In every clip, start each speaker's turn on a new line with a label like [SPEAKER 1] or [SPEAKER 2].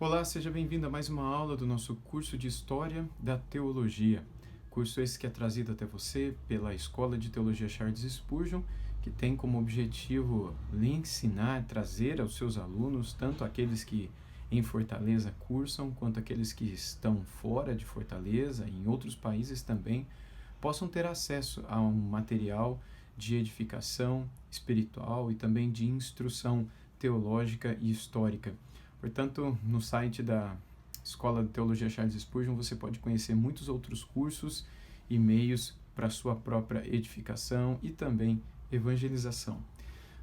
[SPEAKER 1] Olá, seja bem-vindo a mais uma aula do nosso curso de História da Teologia. Curso esse que é trazido até você pela Escola de Teologia Charles Spurgeon, que tem como objetivo lhe ensinar, trazer aos seus alunos, tanto aqueles que em Fortaleza cursam, quanto aqueles que estão fora de Fortaleza, em outros países também, possam ter acesso a um material de edificação espiritual e também de instrução teológica e histórica. Portanto, no site da Escola de Teologia Charles Spurgeon você pode conhecer muitos outros cursos e meios para sua própria edificação e também evangelização.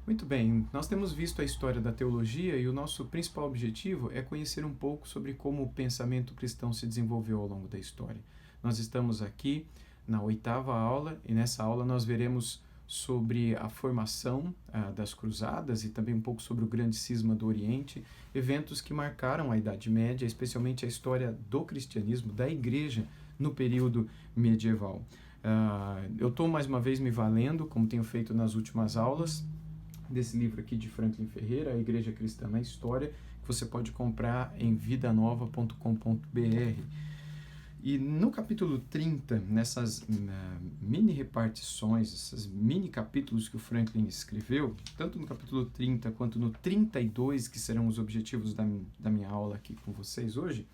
[SPEAKER 1] Muito bem, nós temos visto a história da teologia e o nosso principal objetivo é conhecer um pouco sobre como o pensamento cristão se desenvolveu ao longo da história. Nós estamos aqui na 8ª aula e nessa aula nós veremos sobre a formação das cruzadas e também um pouco sobre o grande cisma do Oriente, eventos que marcaram a Idade Média, especialmente a história do cristianismo, da igreja no período medieval. Eu estou mais uma vez me valendo, como tenho feito nas últimas aulas, desse livro aqui de Franklin Ferreira, A Igreja Cristã na História, que você pode comprar em vidanova.com.br. E no capítulo 30, nessas mini repartições, esses mini capítulos que o Franklin escreveu, tanto no capítulo 30 quanto no 32, que serão os objetivos da minha aula aqui com vocês hoje,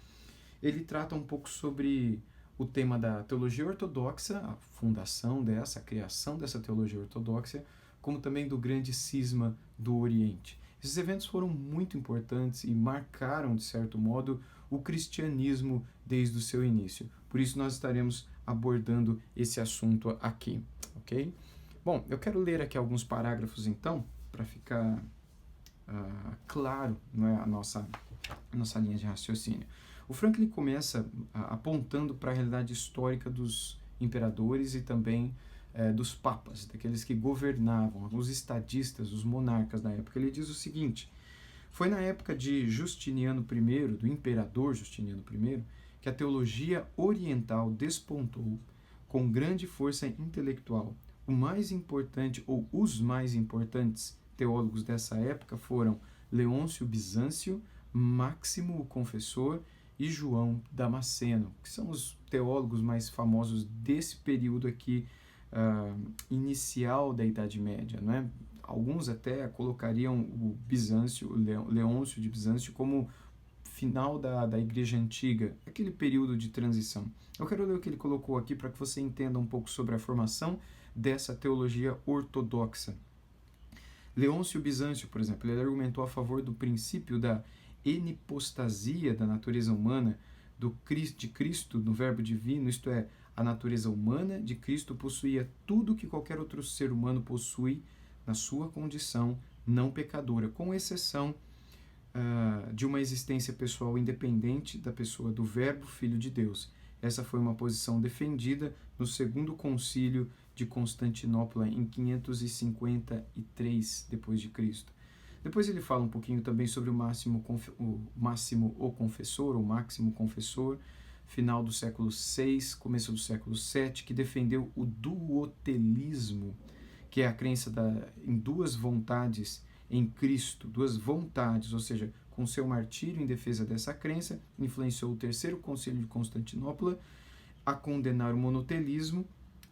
[SPEAKER 1] ele trata um pouco sobre o tema da teologia ortodoxa, a fundação dessa, a criação dessa teologia ortodoxa, como também do grande cisma do Oriente. Esses eventos foram muito importantes e marcaram, de certo modo, o cristianismo desde o seu início. Por isso nós estaremos abordando esse assunto aqui, ok? Bom, eu quero ler aqui alguns parágrafos então, para ficar claro, né, a nossa linha de raciocínio. O Franklin começa apontando para a realidade histórica dos imperadores e também dos papas, daqueles que governavam, os estadistas, os monarcas da época. Ele diz o seguinte: foi na época de Justiniano I, do imperador Justiniano I, que a teologia oriental despontou com grande força intelectual. O mais importante, ou os mais importantes teólogos dessa época foram Leôncio Bizâncio, Máximo o Confessor e João Damasceno, que são os teólogos mais famosos desse período aqui inicial da Idade Média, não é? Alguns até colocariam o Bizâncio, Leôncio de Bizâncio, como final da Igreja Antiga, aquele período de transição. Eu quero ler o que ele colocou aqui para que você entenda um pouco sobre a formação dessa teologia ortodoxa. Leôncio Bizâncio, por exemplo, ele argumentou a favor do princípio da enipostasia da natureza humana de Cristo no verbo divino, isto é, a natureza humana de Cristo possuía tudo que qualquer outro ser humano possui na sua condição não pecadora, com exceção de uma existência pessoal independente da pessoa do Verbo Filho de Deus. Essa foi uma posição defendida no Segundo Concílio de Constantinopla em 553 d.C. Depois ele fala um pouquinho também sobre o Máximo o Confessor, ou Máximo Confessor, final do século VI, começo do século VII, que defendeu o duotelismo, que é a crença em duas vontades em Cristo, duas vontades, ou seja, com seu martírio em defesa dessa crença, influenciou o Terceiro Concílio de Constantinopla a condenar o monotelismo,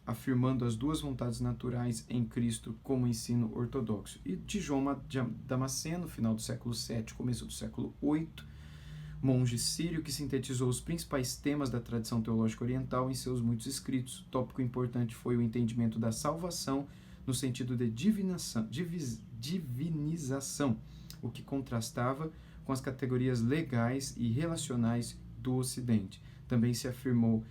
[SPEAKER 1] afirmando as duas vontades naturais em Cristo como ensino ortodoxo. E de João Damasceno, final do século VII, começo do século VIII, monge sírio que sintetizou os principais temas da tradição teológica oriental em seus muitos escritos. O tópico importante foi o entendimento da salvação no sentido de divinização, o que contrastava com as categorias legais e relacionais do Ocidente. Também se afirmou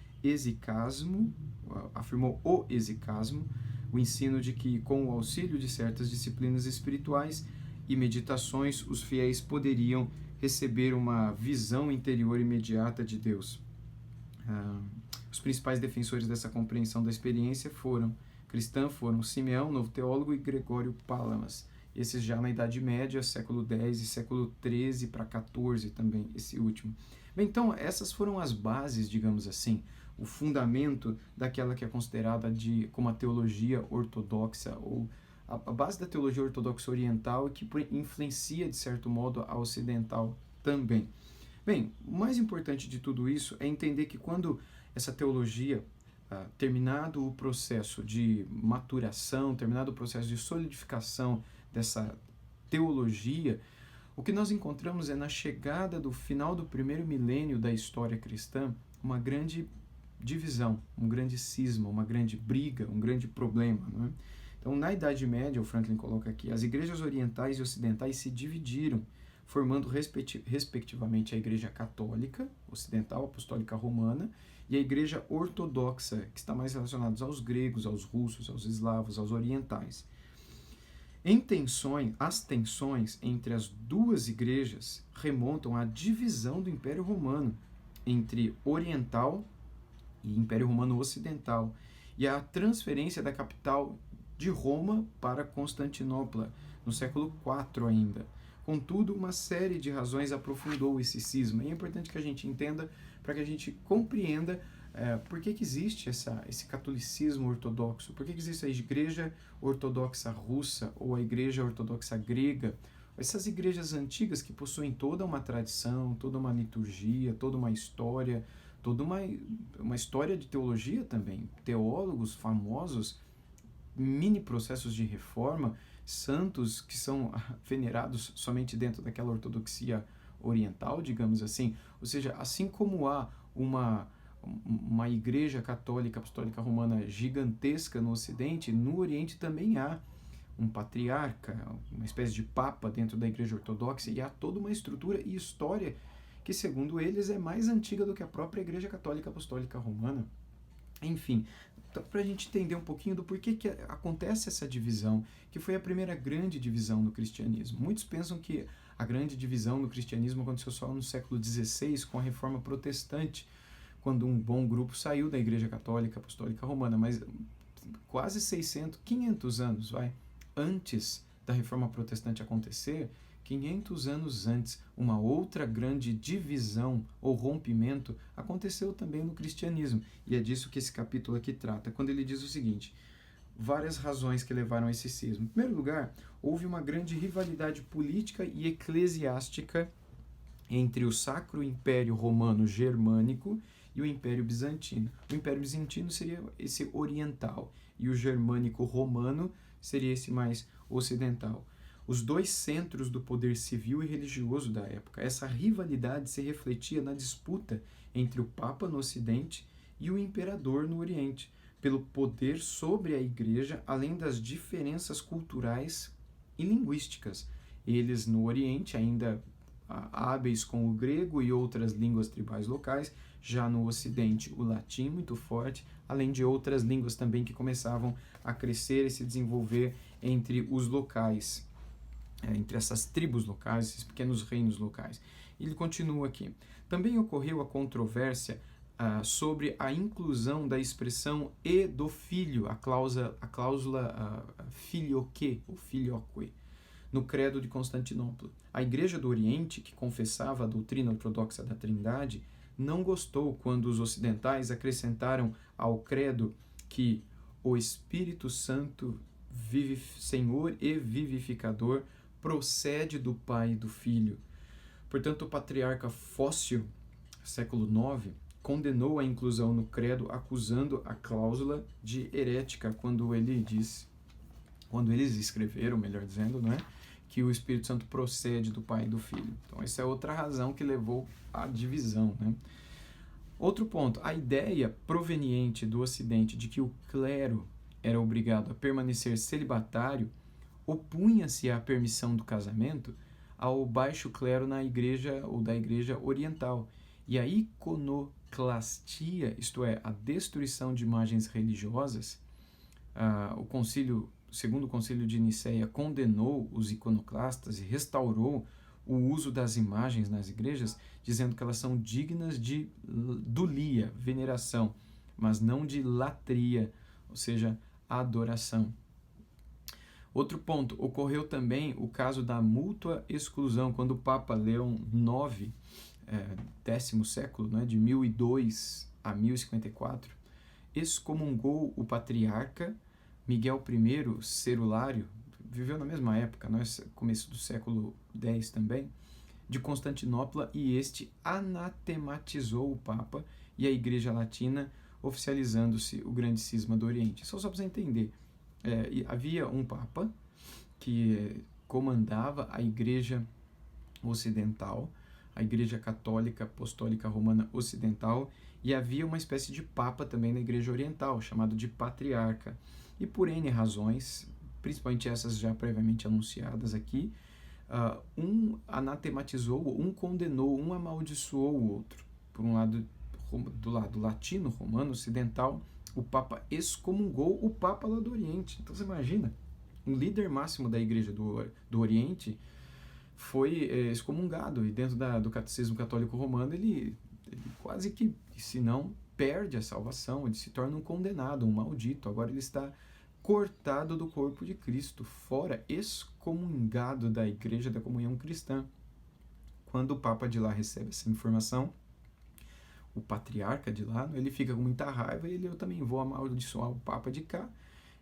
[SPEAKER 1] o exicasmo, o ensino de que, com o auxílio de certas disciplinas espirituais e meditações, os fiéis poderiam receber uma visão interior imediata de Deus. Os principais defensores dessa compreensão da experiência cristã foram Simeão, novo teólogo, e Gregório Palamas. Esses já na Idade Média, século X e século XIII para XIV também, esse último. Bem, então, essas foram as bases, digamos assim, o fundamento daquela que é considerada como a teologia ortodoxa, ou a base da teologia ortodoxa oriental, que influencia, de certo modo, a ocidental também. Bem, o mais importante de tudo isso é entender que quando essa teologia, terminado o processo de maturação, terminado o processo de solidificação dessa teologia, o que nós encontramos é na chegada do final do primeiro milênio da história cristã, uma grande divisão, um grande cisma, uma grande briga, um grande problema. Não é? Então, na Idade Média, o Franklin coloca aqui, as igrejas orientais e ocidentais se dividiram, formando respectivamente a Igreja Católica, Ocidental, Apostólica Romana, e a Igreja Ortodoxa, que está mais relacionada aos gregos, aos russos, aos eslavos, aos orientais. As tensões entre as duas igrejas remontam à divisão do Império Romano entre Oriental e Império Romano Ocidental, e à transferência da capital de Roma para Constantinopla, no século IV ainda. Contudo, uma série de razões aprofundou esse cisma. E é importante que a gente entenda, para que a gente compreenda por que existe esse catolicismo ortodoxo, por que existe a Igreja Ortodoxa Russa ou a Igreja Ortodoxa Grega, essas igrejas antigas que possuem toda uma tradição, toda uma liturgia, toda uma história história de teologia também, teólogos famosos, mini processos de reforma, santos que são venerados somente dentro daquela ortodoxia oriental, digamos assim. Ou seja, assim como há uma igreja católica apostólica romana gigantesca no Ocidente, no Oriente também há um patriarca, uma espécie de papa dentro da igreja ortodoxa, e há toda uma estrutura e história que, segundo eles, é mais antiga do que a própria igreja católica apostólica romana. Enfim, para a gente entender um pouquinho do porquê que acontece essa divisão, que foi a primeira grande divisão no cristianismo. Muitos pensam que a grande divisão no cristianismo aconteceu só no século XVI, com a Reforma Protestante, quando um bom grupo saiu da Igreja Católica Apostólica Romana, mas quase 500 anos, antes da Reforma Protestante acontecer, 500 anos antes, uma outra grande divisão ou rompimento aconteceu também no cristianismo. E é disso que esse capítulo aqui trata, quando ele diz o seguinte: várias razões que levaram a esse cisma. Em primeiro lugar, houve uma grande rivalidade política e eclesiástica entre o Sacro Império Romano Germânico e o Império Bizantino. O Império Bizantino seria esse oriental e o Germânico Romano seria esse mais ocidental. Os dois centros do poder civil e religioso da época. Essa rivalidade se refletia na disputa entre o Papa no Ocidente e o Imperador no Oriente, pelo poder sobre a Igreja, além das diferenças culturais e linguísticas. Eles no Oriente ainda hábeis com o grego e outras línguas tribais locais, já no Ocidente o latim muito forte, além de outras línguas também que começavam a crescer e se desenvolver entre os locais, entre essas tribos locais, esses pequenos reinos locais. Ele continua aqui. Também ocorreu a controvérsia sobre a inclusão da expressão e do filho, a cláusula filioque, ou filioque, no credo de Constantinopla. A Igreja do Oriente, que confessava a doutrina ortodoxa da Trindade, não gostou quando os ocidentais acrescentaram ao credo que o Espírito Santo, Senhor e vivificador, procede do Pai e do Filho. Portanto, o patriarca Fócio, século IX, condenou a inclusão no credo, acusando a cláusula de herética, quando eles escreveram, melhor dizendo, não é? Que o Espírito Santo procede do Pai e do Filho. Então, essa é outra razão que levou à divisão, né? Outro ponto, a ideia proveniente do Ocidente de que o clero era obrigado a permanecer celibatário opunha-se à permissão do casamento ao baixo clero na igreja ou da igreja oriental. E a iconoclastia, isto é, a destruição de imagens religiosas, segundo o Concílio de Nicéia, condenou os iconoclastas e restaurou o uso das imagens nas igrejas, dizendo que elas são dignas de dulia, veneração, mas não de latria, ou seja, adoração. Outro ponto, ocorreu também o caso da mútua exclusão, quando o Papa Leão IX, 10º século, né, de 1002 a 1054, excomungou o patriarca Miguel I Cerulário, viveu na mesma época, começo do século X também, de Constantinopla e este anatematizou o Papa e a Igreja Latina, oficializando-se o grande cisma do Oriente. Só para você entender, havia um Papa que comandava a Igreja Ocidental, a Igreja Católica Apostólica Romana Ocidental, e havia uma espécie de Papa também na Igreja Oriental, chamado de Patriarca. E por N razões, principalmente essas já previamente anunciadas aqui, um anatematizou, um condenou, um amaldiçoou o outro. Por um lado, do lado latino, romano, ocidental, o Papa excomungou o Papa lá do Oriente. Então você imagina, um líder máximo da Igreja do Oriente foi excomungado, e dentro do catecismo católico romano ele quase que, se não, perde a salvação, ele se torna um condenado, um maldito. Agora ele está cortado do corpo de Cristo, fora, excomungado da Igreja da Comunhão Cristã. Quando o Papa de lá recebe essa informação, o patriarca de lá, ele fica com muita raiva e eu também vou amaldiçoar o Papa de cá.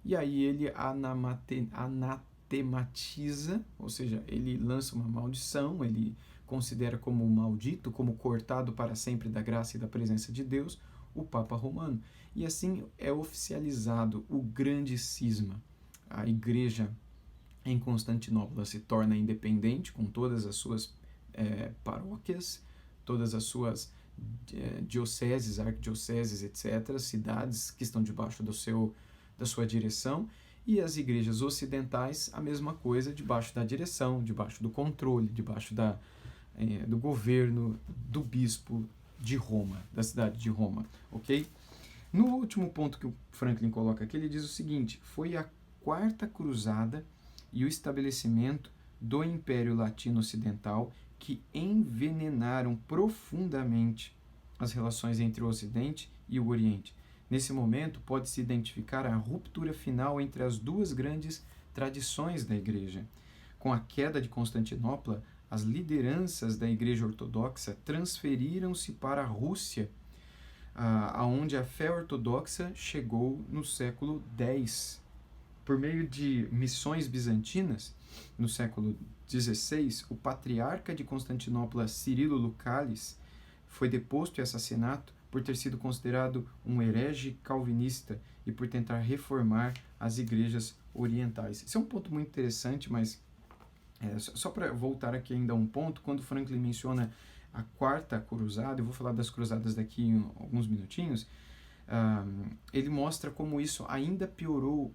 [SPEAKER 1] E aí ele anatematiza, ou seja, ele lança uma maldição, ele considera como maldito, como cortado para sempre da graça e da presença de Deus, o Papa Romano. E assim é oficializado o grande cisma. A Igreja em Constantinopla se torna independente, com todas as suas paróquias, todas as suas dioceses, arquidioceses, etc., cidades que estão debaixo da sua direção, e as igrejas ocidentais, a mesma coisa, debaixo da direção, debaixo do controle, debaixo do governo do bispo de Roma, da cidade de Roma, ok? No último ponto que o Franklin coloca aqui, ele diz o seguinte: foi a Quarta Cruzada e o estabelecimento do Império Latino Ocidental que envenenaram profundamente as relações entre o Ocidente e o Oriente. Nesse momento, pode-se identificar a ruptura final entre as duas grandes tradições da Igreja. Com a queda de Constantinopla, as lideranças da Igreja Ortodoxa transferiram-se para a Rússia, aonde a fé ortodoxa chegou no século X. Por meio de missões bizantinas, no século XVI, o patriarca de Constantinopla, Cirilo Lucalis, foi deposto e assassinado por ter sido considerado um herege calvinista e por tentar reformar as igrejas orientais. Esse é um ponto muito interessante, mas só para voltar aqui ainda a um ponto, quando Franklin menciona a Quarta Cruzada, eu vou falar das cruzadas daqui em alguns minutinhos, ele mostra como isso ainda piorou,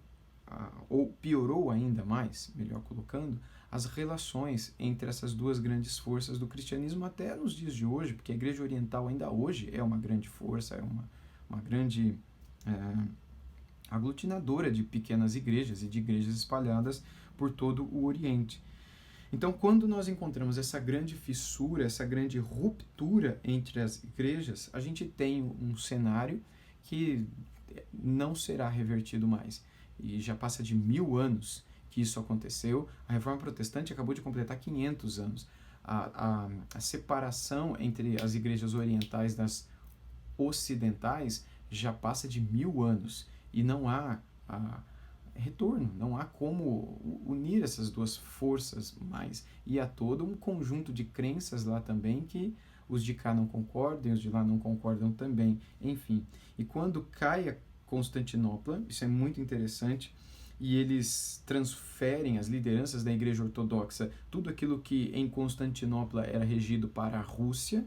[SPEAKER 1] ou piorou ainda mais, melhor colocando, as relações entre essas duas grandes forças do cristianismo até nos dias de hoje, porque a Igreja Oriental ainda hoje é uma grande força, é uma grande aglutinadora de pequenas igrejas e de igrejas espalhadas por todo o Oriente. Então, quando nós encontramos essa grande fissura, essa grande ruptura entre as igrejas, a gente tem um cenário que não será revertido mais. E já passa de 1000 anos que isso aconteceu. A Reforma Protestante acabou de completar 500 anos. A separação entre as igrejas orientais das ocidentais já passa de 1000 anos. E não há retorno, não há como unir essas duas forças mais. E há todo um conjunto de crenças lá também que os de cá não concordam, os de lá não concordam também. Enfim, e quando cai a Constantinopla, isso é muito interessante, e eles transferem as lideranças da Igreja Ortodoxa, tudo aquilo que em Constantinopla era regido para a Rússia,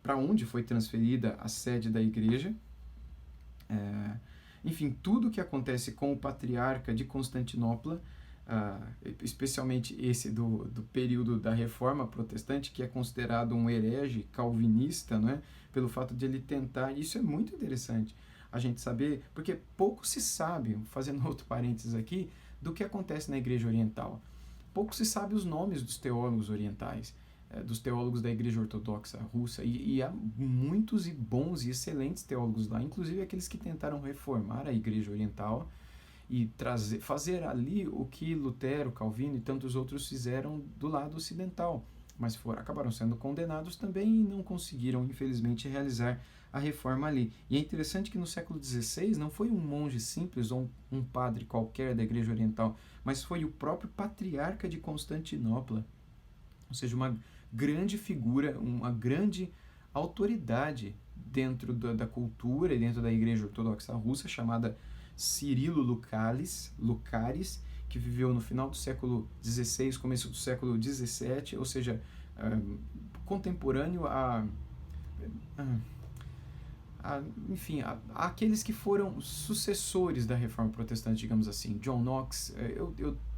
[SPEAKER 1] para onde foi transferida a sede da Igreja. Enfim, tudo que acontece com o patriarca de Constantinopla, especialmente esse do período da Reforma Protestante, que é considerado um herege calvinista, né, pelo fato de ele tentar, isso é muito interessante a gente saber, porque pouco se sabe, fazendo outro parênteses aqui, do que acontece na Igreja Oriental. Pouco se sabe os nomes dos teólogos orientais, dos teólogos da Igreja Ortodoxa Russa, e há muitos e bons e excelentes teólogos lá, inclusive aqueles que tentaram reformar a Igreja Oriental e fazer ali o que Lutero, Calvino e tantos outros fizeram do lado ocidental, mas acabaram sendo condenados também e não conseguiram, infelizmente, realizar a reforma ali. E é interessante que no século XVI não foi um monge simples ou um padre qualquer da Igreja Oriental, mas foi o próprio patriarca de Constantinopla ou seja, uma grande figura, uma grande autoridade dentro da cultura e dentro da Igreja Ortodoxa Russa, chamada Cirilo Lucaris, que viveu no final do século XVI, começo do século XVII, ou seja, contemporâneo enfim, aqueles que foram sucessores da Reforma Protestante, digamos assim. John Knox,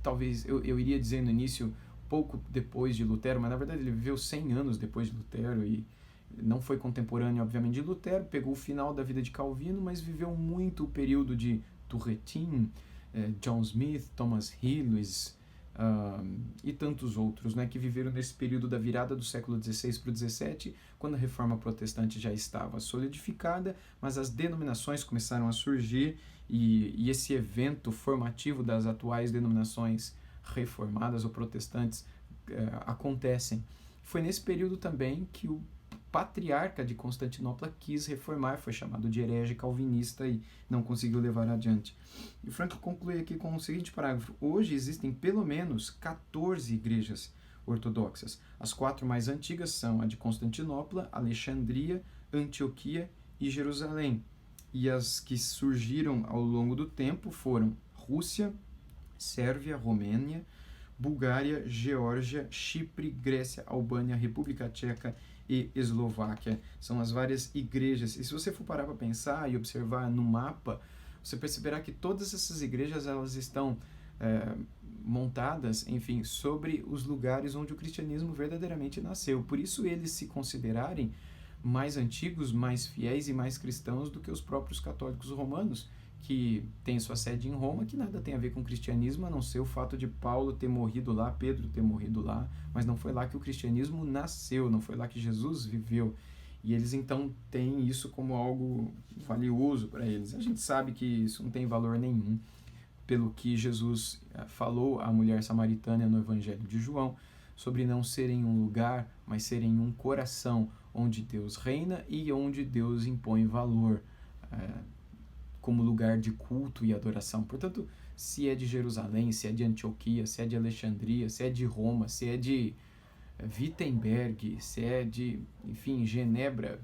[SPEAKER 1] talvez eu iria dizer no início, pouco depois de Lutero, mas na verdade ele viveu 100 anos depois de Lutero e não foi contemporâneo, obviamente, de Lutero, pegou o final da vida de Calvino, mas viveu muito o período de Turretin, John Smith, Thomas Hillys, e tantos outros, né, que viveram nesse período da virada do século XVI para o XVII, quando a Reforma Protestante já estava solidificada, mas as denominações começaram a surgir e esse evento formativo das atuais denominações reformadas ou protestantes acontecem. Foi nesse período também que o patriarca de Constantinopla quis reformar, foi chamado de herege calvinista e não conseguiu levar adiante. E o Franklin conclui aqui com o seguinte parágrafo: hoje existem pelo menos 14 igrejas ortodoxas. As 4 mais antigas são a de Constantinopla, Alexandria, Antioquia e Jerusalém. E as que surgiram ao longo do tempo foram Rússia, Sérvia, Romênia, Bulgária, Geórgia, Chipre, Grécia, Albânia, República Tcheca e Eslováquia. São as várias igrejas. E se você for parar para pensar e observar no mapa, você perceberá que todas essas igrejas elas estão montadas, enfim, sobre os lugares onde o cristianismo verdadeiramente nasceu. Por isso eles se considerarem mais antigos, mais fiéis e mais cristãos do que os próprios católicos romanos, que tem sua sede em Roma, que nada tem a ver com o cristianismo, a não ser o fato de Paulo ter morrido lá, Pedro ter morrido lá, mas não foi lá que o cristianismo nasceu, não foi lá que Jesus viveu. E eles então têm isso como algo valioso para eles. A gente sabe que isso não tem valor nenhum, pelo que Jesus falou à mulher samaritana no Evangelho de João, sobre não serem um lugar, mas serem um coração onde Deus reina e onde Deus impõe valor como lugar de culto e adoração. Portanto, se é de Jerusalém, se é de Antioquia, se é de Alexandria, se é de Roma, se é de Wittenberg, se é de, enfim, Genebra,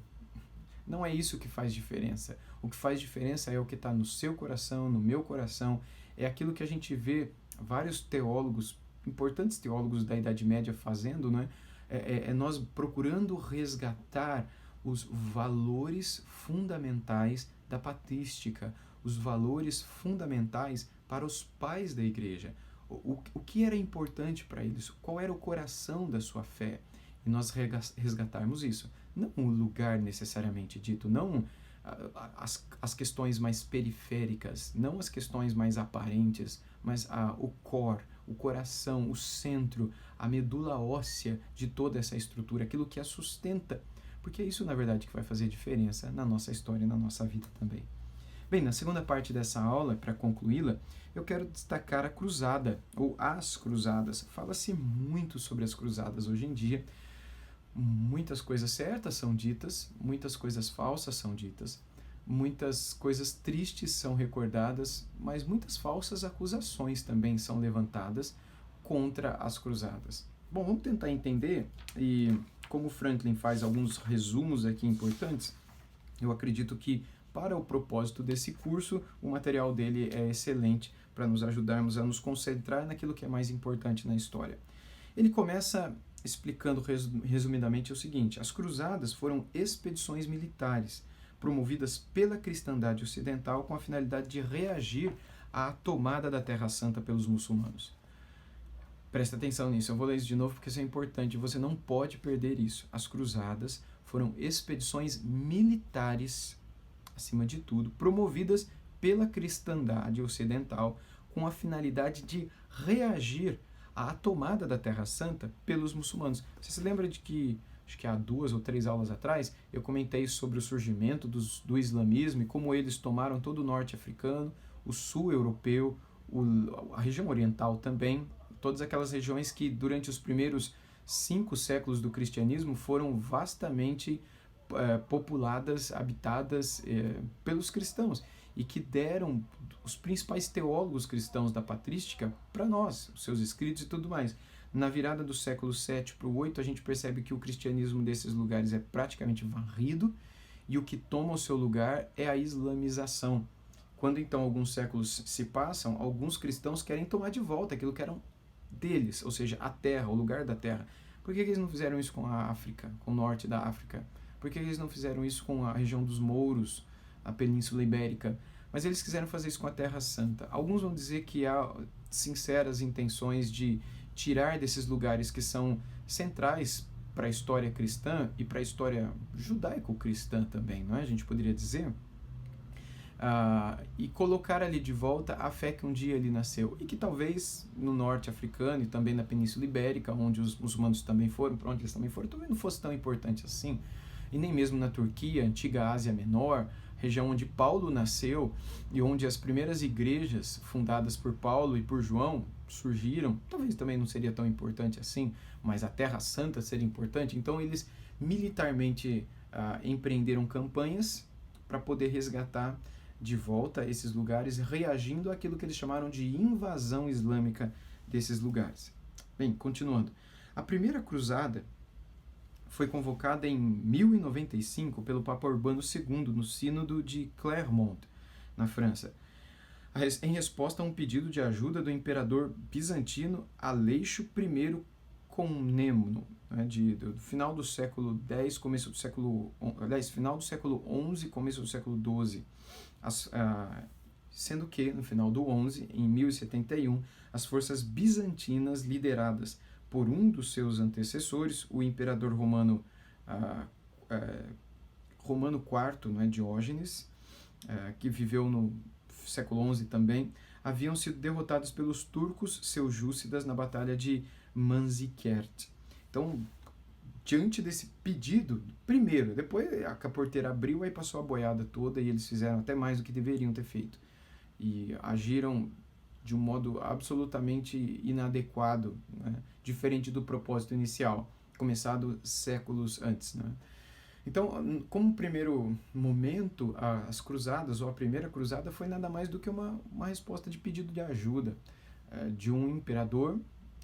[SPEAKER 1] não é isso que faz diferença. O que faz diferença é o que está no seu coração, no meu coração, é aquilo que a gente vê vários teólogos, importantes teólogos da Idade Média fazendo, né? É nós procurando resgatar os valores fundamentais da patrística, os valores fundamentais para os pais da igreja. O que era importante para eles? Qual era o coração da sua fé? E nós resgatarmos isso. Não o lugar necessariamente dito, não as questões mais periféricas, não as questões mais aparentes, mas o core, o coração, o centro, a medula óssea de toda essa estrutura, aquilo que a sustenta. Porque é isso, na verdade, que vai fazer diferença na nossa história e na nossa vida também. Bem, na segunda parte dessa aula, para concluí-la, eu quero destacar a cruzada, ou as cruzadas. Fala-se muito sobre as cruzadas hoje em dia. Muitas coisas certas são ditas, muitas coisas falsas são ditas, muitas coisas tristes são recordadas, mas muitas falsas acusações também são levantadas contra as cruzadas. Bom, vamos tentar entender, e como Franklin faz alguns resumos aqui importantes, eu acredito que para o propósito desse curso, o material dele é excelente para nos ajudarmos a nos concentrar naquilo que é mais importante na história. Ele começa explicando resumidamente o seguinte: as cruzadas foram expedições militares promovidas pela cristandade ocidental com a finalidade de reagir à tomada da Terra Santa pelos muçulmanos. Presta atenção nisso, eu vou ler isso de novo porque isso é importante, você não pode perder isso. As cruzadas foram expedições militares, acima de tudo, promovidas pela cristandade ocidental com a finalidade de reagir à tomada da Terra Santa pelos muçulmanos. Você se lembra de que, acho que há 2 ou 3 aulas atrás, eu comentei sobre o surgimento do islamismo e como eles tomaram todo o norte africano, o sul europeu, a região oriental também, todas aquelas regiões que durante os primeiros 5 séculos do cristianismo foram vastamente populadas, habitadas pelos cristãos e que deram os principais teólogos cristãos da patrística para nós, os seus escritos e tudo mais. Na virada do século VII para o VIII, a gente percebe que o cristianismo desses lugares é praticamente varrido e o que toma o seu lugar é a islamização. Quando então alguns séculos se passam, alguns cristãos querem tomar de volta aquilo que eram deles, ou seja, a terra, o lugar da terra. Por que eles não fizeram isso com a África, com o norte da África? Por que eles não fizeram isso com a região dos mouros, a Península Ibérica? Mas eles quiseram fazer isso com a Terra Santa. Alguns vão dizer que há sinceras intenções de tirar desses lugares que são centrais para a história cristã e para a história judaico-cristã também, não é? A gente poderia dizer. E colocar ali de volta a fé que um dia ali nasceu e que talvez no norte africano e também na Península Ibérica, onde os muçulmanos também foram, para onde eles também foram, talvez não fosse tão importante assim, e nem mesmo na Turquia, antiga Ásia Menor, região onde Paulo nasceu e onde as primeiras igrejas fundadas por Paulo e por João surgiram, talvez também não seria tão importante assim, mas a Terra Santa seria importante, então eles militarmente empreenderam campanhas para poder resgatar de volta esses lugares, reagindo àquilo que eles chamaram de invasão islâmica desses lugares. Bem, continuando. A primeira cruzada foi convocada em 1095 pelo Papa Urbano II no Sínodo de Clermont, na França, em resposta a um pedido de ajuda do imperador bizantino Aleixo I Comneno, né, do final do século X, começo do século, aliás, final do século XI, começo do século XII, sendo que no final do XI, em 1071, as forças bizantinas lideradas por um dos seus antecessores, o imperador romano IV, né, Diógenes, que viveu no século XI também, haviam sido derrotados pelos turcos seljúcidas na batalha de Manzikert. Então, diante desse pedido, primeiro, depois a porteira abriu, aí passou a boiada toda e eles fizeram até mais do que deveriam ter feito. E agiram de um modo absolutamente inadequado, né? Diferente do propósito inicial, começado séculos antes, né? Então, como primeiro momento, as cruzadas, ou a primeira cruzada, foi nada mais do que uma resposta de pedido de ajuda de um imperador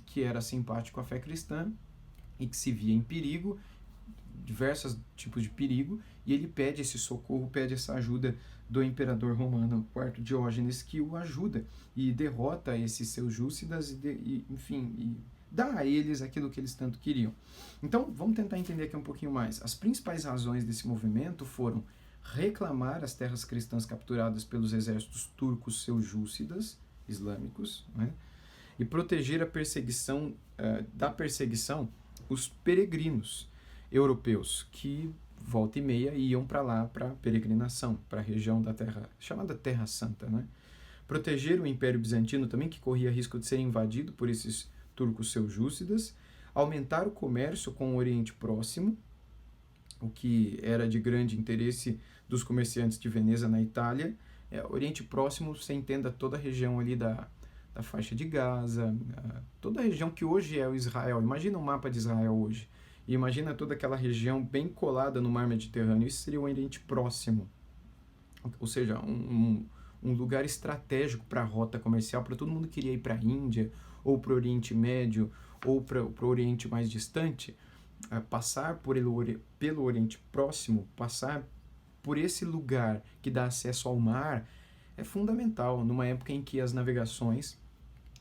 [SPEAKER 1] que era simpático à fé cristã e que se via em perigo, diversos tipos de perigo, e ele pede esse socorro, pede essa ajuda do imperador romano IV Diógenes, que o ajuda e derrota esses seljúcidas e dá a eles aquilo que eles tanto queriam. Então, vamos tentar entender aqui um pouquinho mais. As principais razões desse movimento foram reclamar as terras cristãs capturadas pelos exércitos turcos seljúcidas, islâmicos, né? E proteger da perseguição os peregrinos europeus que volta e meia iam para lá para peregrinação, para a região da terra, chamada Terra Santa, né? Proteger o Império Bizantino também, que corria risco de ser invadido por esses turcos seljúcidas, aumentar o comércio com o Oriente Próximo, o que era de grande interesse dos comerciantes de Veneza na Itália. Oriente Próximo, você entenda toda a região ali da faixa de Gaza, toda a região que hoje é o Israel. Imagina o mapa de Israel hoje. E imagina toda aquela região bem colada no mar Mediterrâneo. Isso seria o Oriente Próximo. Ou seja, um lugar estratégico para a rota comercial, para todo mundo que queria ir para a Índia, ou para o Oriente Médio, ou para o Oriente mais distante. Passar pelo Oriente Próximo, passar por esse lugar que dá acesso ao mar, é fundamental numa época em que as navegações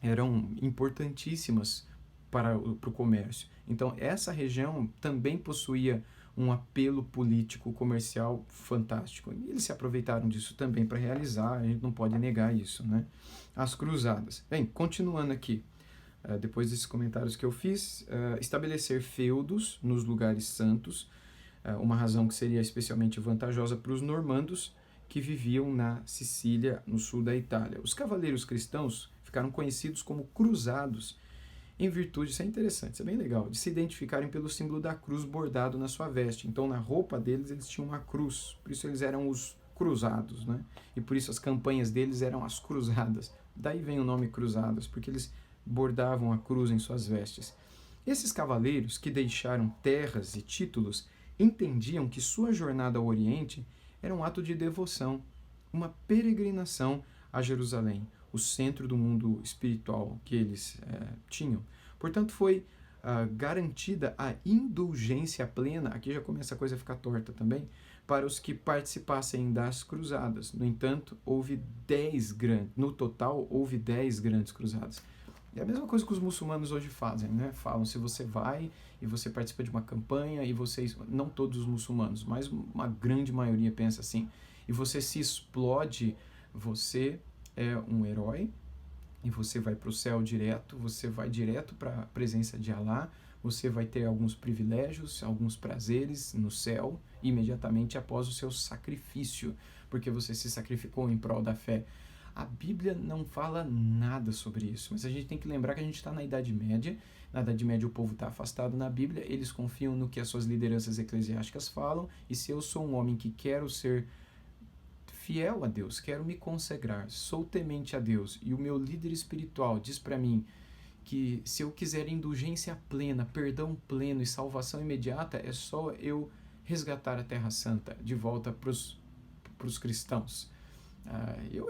[SPEAKER 1] eram importantíssimas para o comércio. Então, essa região também possuía um apelo político comercial fantástico. E eles se aproveitaram disso também para realizar, a gente não pode negar isso, né? As cruzadas. Bem, continuando aqui, depois desses comentários que eu fiz, estabelecer feudos nos lugares santos, uma razão que seria especialmente vantajosa para os normandos que viviam na Sicília, no sul da Itália. Os cavaleiros cristãos ficaram conhecidos como cruzados, em virtude, isso é interessante, isso é bem legal, de se identificarem pelo símbolo da cruz bordado na sua veste. Então, na roupa deles, eles tinham uma cruz, por isso eles eram os cruzados, né? E por isso as campanhas deles eram as cruzadas. Daí vem o nome cruzadas, porque eles bordavam a cruz em suas vestes. Esses cavaleiros, que deixaram terras e títulos, entendiam que sua jornada ao Oriente era um ato de devoção, uma peregrinação a Jerusalém, o centro do mundo espiritual que eles tinham. Portanto, foi garantida a indulgência plena, aqui já começa a coisa a ficar torta também, para os que participassem das cruzadas. No entanto, no total, houve 10 grandes cruzadas. É a mesma coisa que os muçulmanos hoje fazem, né? Falam, se você vai e você participa de uma campanha e vocês, não todos os muçulmanos, mas uma grande maioria pensa assim, e você se explode, você é um herói e você vai para o céu direto, você vai direto para a presença de Alá, você vai ter alguns privilégios, alguns prazeres no céu imediatamente após o seu sacrifício, porque você se sacrificou em prol da fé. A Bíblia não fala nada sobre isso, mas a gente tem que lembrar que a gente está na Idade Média. Na Idade Média o povo está afastado na Bíblia, eles confiam no que as suas lideranças eclesiásticas falam, e se eu sou um homem que quero ser fiel a Deus, quero me consagrar, sou temente a Deus, e o meu líder espiritual diz para mim que se eu quiser indulgência plena, perdão pleno e salvação imediata, é só eu resgatar a Terra Santa de volta para os cristãos.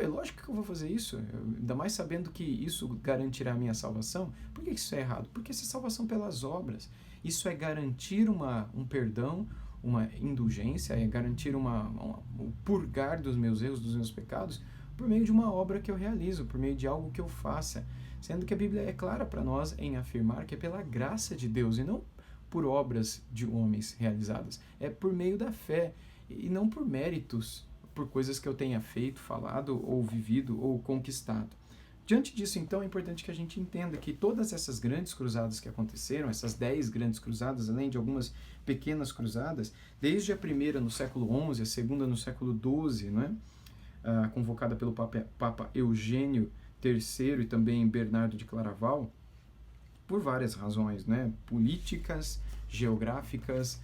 [SPEAKER 1] É lógico que eu vou fazer isso, ainda mais sabendo que isso garantirá a minha salvação. Por que isso é errado? Porque isso é salvação pelas obras. Isso é garantir um perdão, uma indulgência, é garantir o purgar dos meus erros, dos meus pecados, por meio de uma obra que eu realizo, por meio de algo que eu faça. Sendo que a Bíblia é clara para nós em afirmar que é pela graça de Deus e não por obras de homens realizadas. É por meio da fé e não por méritos, por coisas que eu tenha feito, falado, ou vivido, ou conquistado. Diante disso, então, é importante que a gente entenda que todas essas grandes cruzadas que aconteceram, essas 10 grandes cruzadas, além de algumas pequenas cruzadas, desde a primeira no século XI, a segunda no século XII, né? Convocada pelo Papa Eugênio III e também Bernardo de Claraval, por várias razões, né? Políticas, geográficas,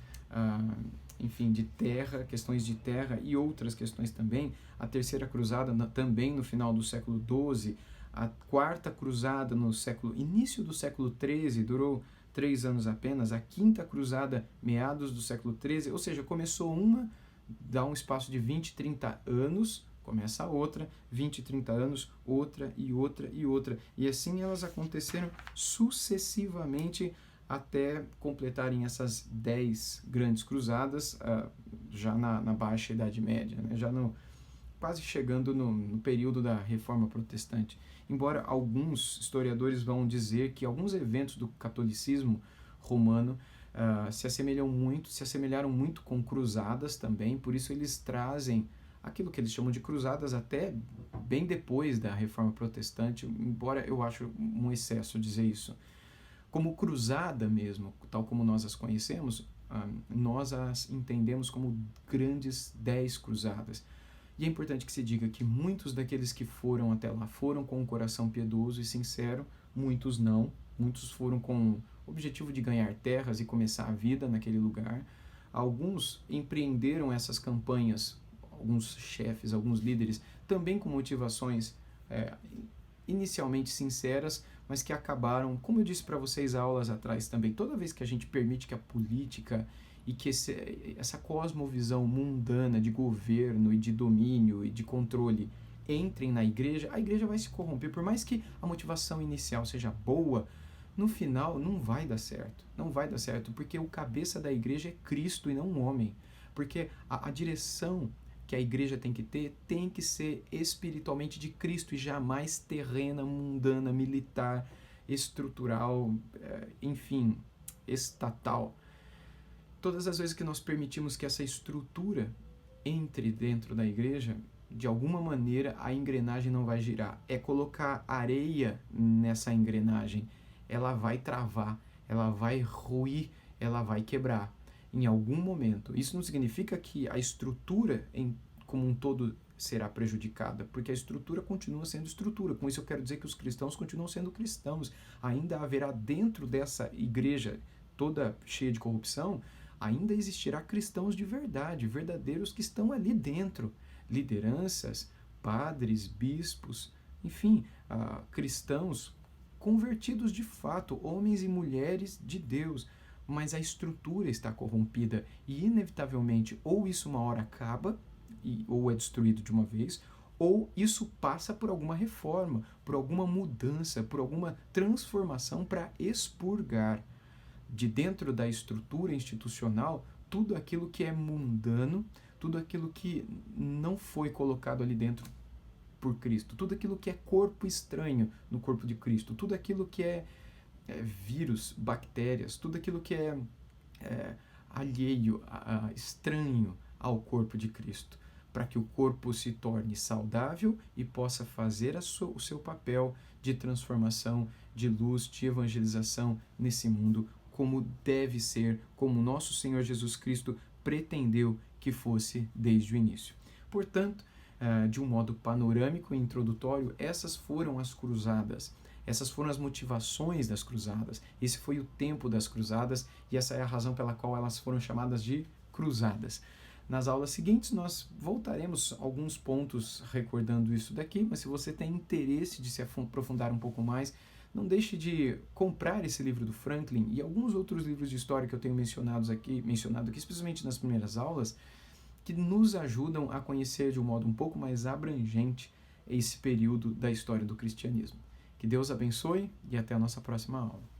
[SPEAKER 1] enfim, de terra, questões de terra e outras questões também. A terceira cruzada também no final do século XII, a quarta cruzada no início do século XIII, durou 3 anos apenas, a quinta cruzada meados do século XIII, ou seja, começou uma, dá um espaço de 20, 30 anos, começa a outra, 20, 30 anos, outra e outra e outra. E assim elas aconteceram sucessivamente até completarem essas 10 grandes cruzadas, já na Baixa Idade Média, né? Já quase chegando no período da Reforma Protestante. Embora alguns historiadores vão dizer que alguns eventos do catolicismo romano se assemelharam muito com cruzadas também, por isso eles trazem aquilo que eles chamam de cruzadas até bem depois da Reforma Protestante, embora eu acho um excesso dizer isso. Como cruzada mesmo, tal como nós as conhecemos, nós as entendemos como grandes 10 cruzadas. E é importante que se diga que muitos daqueles que foram até lá foram com um coração piedoso e sincero, muitos não. Muitos foram com o objetivo de ganhar terras e começar a vida naquele lugar. Alguns empreenderam essas campanhas, alguns chefes, alguns líderes, também com motivações inicialmente sinceras, mas que acabaram, como eu disse para vocês aulas atrás também, toda vez que a gente permite que a política e que essa cosmovisão mundana de governo e de domínio e de controle entrem na igreja, a igreja vai se corromper. Por mais que a motivação inicial seja boa, no final não vai dar certo. Não vai dar certo, porque o cabeça da igreja é Cristo e não um homem. Porque a direção que a igreja tem que ser espiritualmente de Cristo e jamais terrena, mundana, militar, estrutural, enfim, estatal. Todas as vezes que nós permitimos que essa estrutura entre dentro da igreja, de alguma maneira a engrenagem não vai girar. É colocar areia nessa engrenagem. Ela vai travar, ela vai ruir, ela vai quebrar em algum momento. Isso não significa que a estrutura como um todo será prejudicada, porque a estrutura continua sendo estrutura. Com isso eu quero dizer que os cristãos continuam sendo cristãos. Ainda haverá dentro dessa igreja toda cheia de corrupção, ainda existirá cristãos de verdade, verdadeiros que estão ali dentro. Lideranças, padres, bispos, enfim, cristãos convertidos de fato, homens e mulheres de Deus. Mas a estrutura está corrompida e, inevitavelmente, ou isso uma hora acaba, ou é destruído de uma vez, ou isso passa por alguma reforma, por alguma mudança, por alguma transformação para expurgar de dentro da estrutura institucional tudo aquilo que é mundano, tudo aquilo que não foi colocado ali dentro por Cristo, tudo aquilo que é corpo estranho no corpo de Cristo, tudo aquilo que é vírus, bactérias, tudo aquilo que é alheio, estranho ao corpo de Cristo, para que o corpo se torne saudável e possa fazer o seu papel de transformação, de luz, de evangelização nesse mundo, como deve ser, como nosso Senhor Jesus Cristo pretendeu que fosse desde o início. Portanto, de um modo panorâmico e introdutório, essas foram as cruzadas. Essas foram as motivações das cruzadas. Esse foi o tempo das cruzadas e essa é a razão pela qual elas foram chamadas de cruzadas. Nas aulas seguintes nós voltaremos a alguns pontos recordando isso daqui, mas se você tem interesse de se aprofundar um pouco mais, não deixe de comprar esse livro do Franklin e alguns outros livros de história que eu tenho mencionado aqui, especialmente nas primeiras aulas, que nos ajudam a conhecer de um modo um pouco mais abrangente esse período da história do cristianismo. Que Deus abençoe e até a nossa próxima aula.